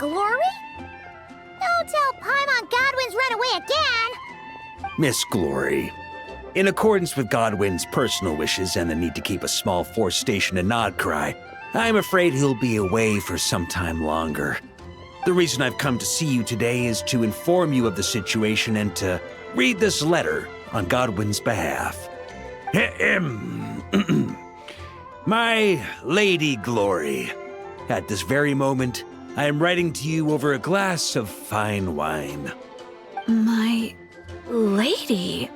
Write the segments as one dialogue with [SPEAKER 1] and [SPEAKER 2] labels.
[SPEAKER 1] Glory? Don't tell Paimon Godwin's run away again!
[SPEAKER 2] Miss Glory, in accordance with Godwin's personal wishes and the need to keep a small force stationed in Nodcry, I'm afraid he'll be away for some time longer. The reason I've come to see you today is to inform you of the situation and to read this letter on Godwin's behalf. My Lady Glory, at this very moment, I am writing to you over a glass of fine wine.
[SPEAKER 3] My lady?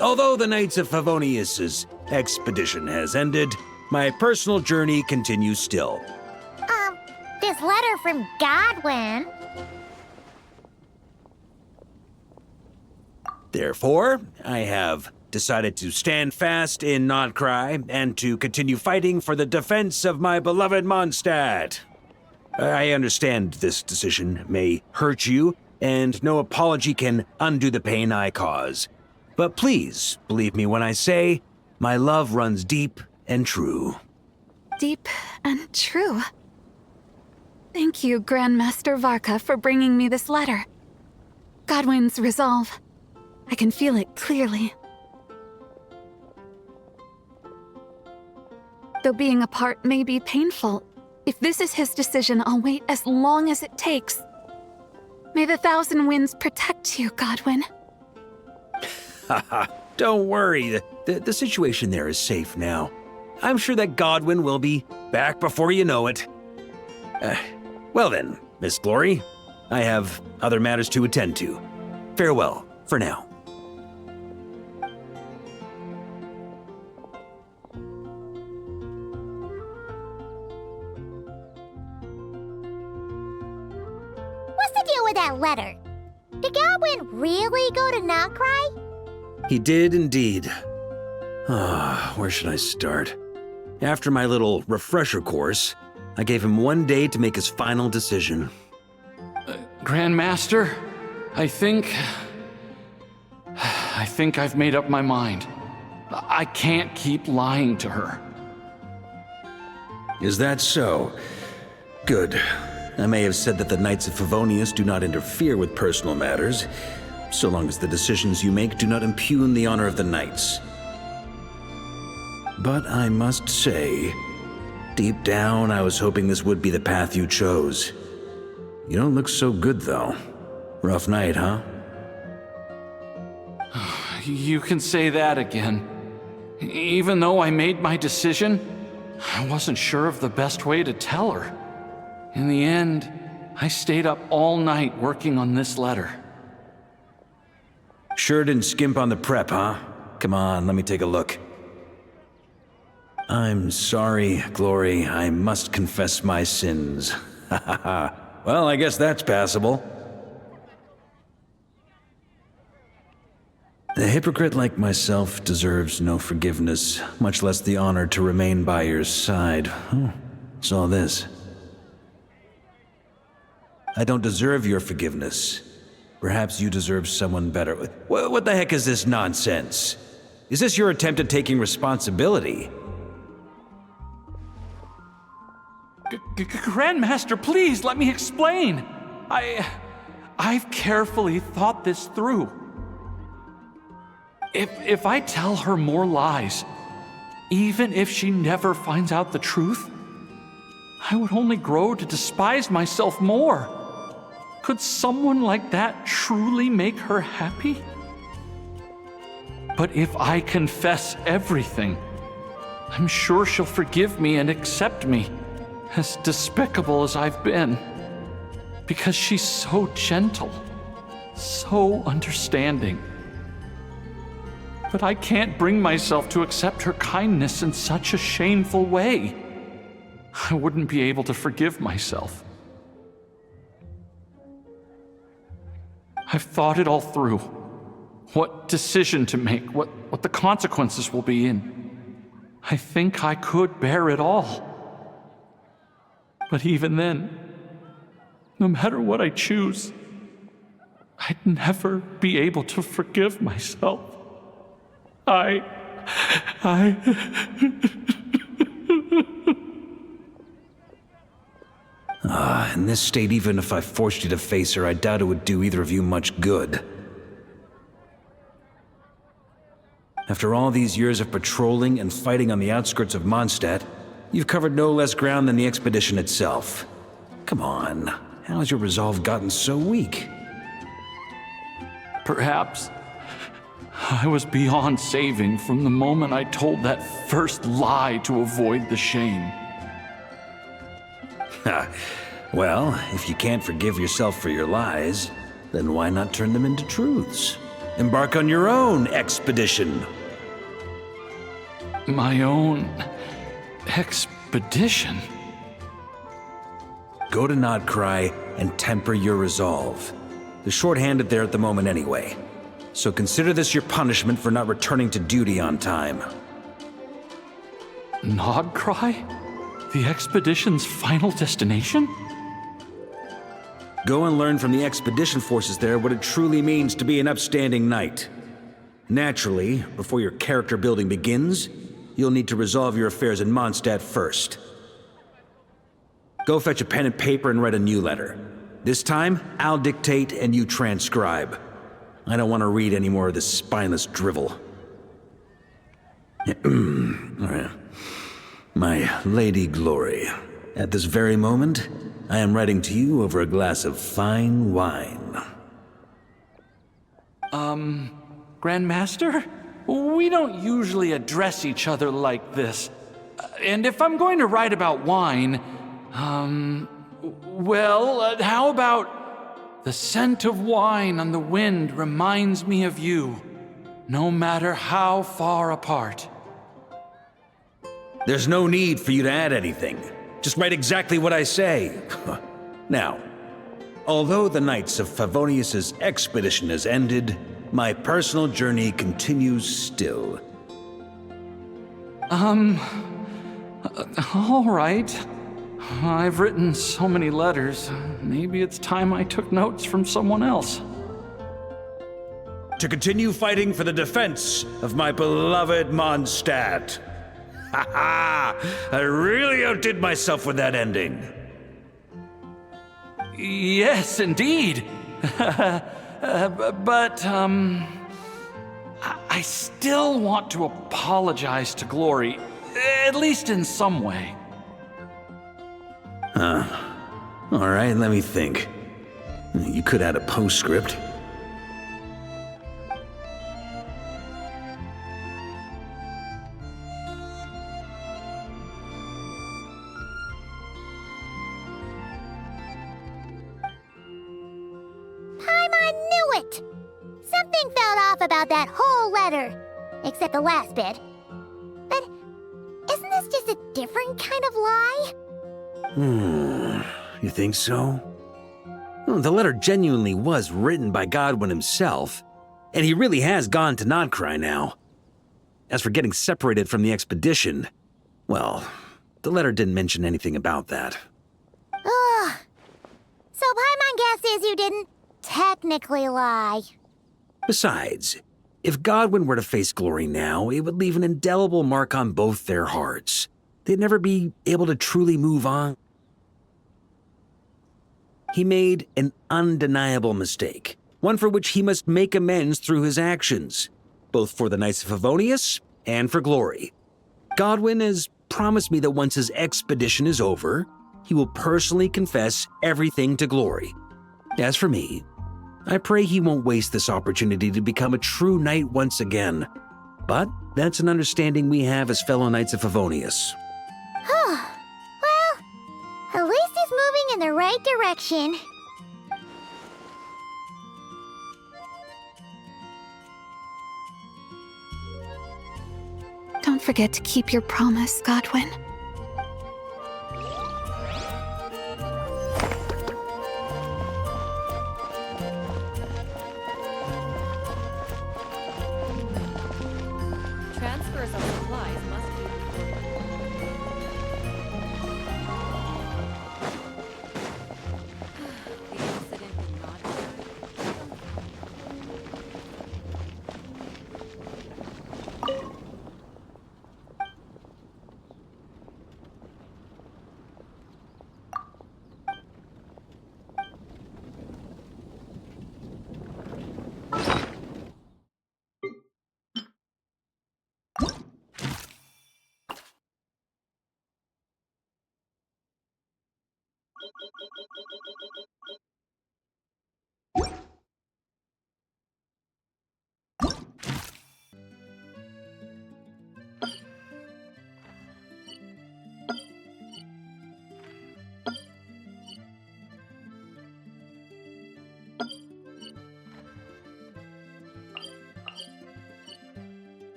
[SPEAKER 2] Although the Knights of Favonius's expedition has ended, my personal journey continues still.
[SPEAKER 1] This letter from Godwin.
[SPEAKER 2] Therefore, I have decided to stand fast in Nodcry and to continue fighting for the defense of my beloved Mondstadt. I understand this decision may hurt you, and no apology can undo the pain I cause. But please, believe me when I say, my love runs deep and true.
[SPEAKER 3] Deep and true. Thank you, Grandmaster Varka, for bringing me this letter. Godwin's resolve. I can feel it clearly. Though being apart may be painful, if this is his decision, I'll wait as long as it takes. May the Thousand Winds protect you, Godwin.
[SPEAKER 2] Haha, don't worry. The situation there is safe now. I'm sure that Godwin will be back before you know it. Well then, Miss Glory, I have other matters to attend to. Farewell, for now.
[SPEAKER 1] What's the deal with that letter? Did Godwin really go to Nodcry?
[SPEAKER 2] He did indeed. Where should I start? After my little refresher course, I gave him 1 day to make his final decision.
[SPEAKER 4] Grandmaster, I think I've made up my mind. I can't keep lying to her.
[SPEAKER 2] Is that so? Good. I may have said that the Knights of Favonius do not interfere with personal matters, so long as the decisions you make do not impugn the honor of the Knights. But I must say, deep down, I was hoping this would be the path you chose. You don't look so good, though. Rough night, huh?
[SPEAKER 4] You can say that again. Even though I made my decision, I wasn't sure of the best way to tell her. In the end, I stayed up all night working on this letter.
[SPEAKER 2] Sure didn't skimp on the prep, huh? Come on, let me take a look. I'm sorry, Glory. I must confess my sins. Well, I guess that's passable. A hypocrite like myself deserves no forgiveness, much less the honor to remain by your side. What's all this? I don't deserve your forgiveness. Perhaps you deserve someone better. What the heck is this nonsense? Is this your attempt at taking responsibility?
[SPEAKER 4] Grandmaster, please let me explain. I've carefully thought this through. If I tell her more lies, even if she never finds out the truth, I would only grow to despise myself more. Could someone like that truly make her happy? But if I confess everything, I'm sure she'll forgive me and accept me, as despicable as I've been, because she's so gentle, so understanding. But I can't bring myself to accept her kindness in such a shameful way. I wouldn't be able to forgive myself. I've thought it all through. What decision to make, what the consequences will be, and I think I could bear it all. But even then, no matter what I choose, I'd never be able to forgive myself.
[SPEAKER 2] In this state, even if I forced you to face her, I doubt it would do either of you much good. After all these years of patrolling and fighting on the outskirts of Mondstadt, you've covered no less ground than the expedition itself. Come on, how has your resolve gotten so weak?
[SPEAKER 4] Perhaps I was beyond saving from the moment I told that first lie to avoid the shame.
[SPEAKER 2] Well, if you can't forgive yourself for your lies, then why not turn them into truths? Embark on your own expedition.
[SPEAKER 4] My own expedition?
[SPEAKER 2] Go to Nodcry and temper your resolve. They're short-handed there at the moment anyway. So consider this your punishment for not returning to duty on time.
[SPEAKER 4] Nodcry? The expedition's final destination?
[SPEAKER 2] Go and learn from the expedition forces there what it truly means to be an upstanding knight. Naturally, before your character building begins, you'll need to resolve your affairs in Mondstadt first. Go fetch a pen and paper and write a new letter. This time, I'll dictate and you transcribe. I don't want to read any more of this spineless drivel. My Lady Glory, at this very moment, I am writing to you over a glass of fine wine.
[SPEAKER 4] Grandmaster? We don't usually address each other like this. And if I'm going to write about wine, how about the scent of wine on the wind reminds me of you, no matter how far apart.
[SPEAKER 2] There's no need for you to add anything. Just write exactly what I say. Now, although the Knights of Favonius's expedition has ended, my personal journey continues still.
[SPEAKER 4] All right. I've written so many letters. Maybe it's time I took notes from someone else.
[SPEAKER 2] To continue fighting for the defense of my beloved Mondstadt. Ha ha! I really outdid myself with that ending.
[SPEAKER 4] Yes, indeed. But I still want to apologize to Glory, at least in some way.
[SPEAKER 2] All right, let me think. You could add a postscript.
[SPEAKER 1] Something felt off about that whole letter. Except the last bit. But isn't this just a different kind of lie?
[SPEAKER 2] You think so? Well, the letter genuinely was written by Godwin himself, and he really has gone to Nodcry now. As for getting separated from the expedition, well, the letter didn't mention anything about that.
[SPEAKER 1] Ugh. So Paimon guess is you didn't technically lie.
[SPEAKER 2] Besides, if Godwin were to face Glory now, it would leave an indelible mark on both their hearts. They'd never be able to truly move on. He made an undeniable mistake, one for which he must make amends through his actions, both for the Knights of Favonius and for Glory. Godwin has promised me that once his expedition is over, he will personally confess everything to Glory. As for me, I pray he won't waste this opportunity to become a true knight once again. But that's an understanding we have as fellow Knights of Favonius.
[SPEAKER 1] Well, at least he's moving in the right direction.
[SPEAKER 3] Don't forget to keep your promise, Godwin.
[SPEAKER 5] Transfers of supplies must be the incident did not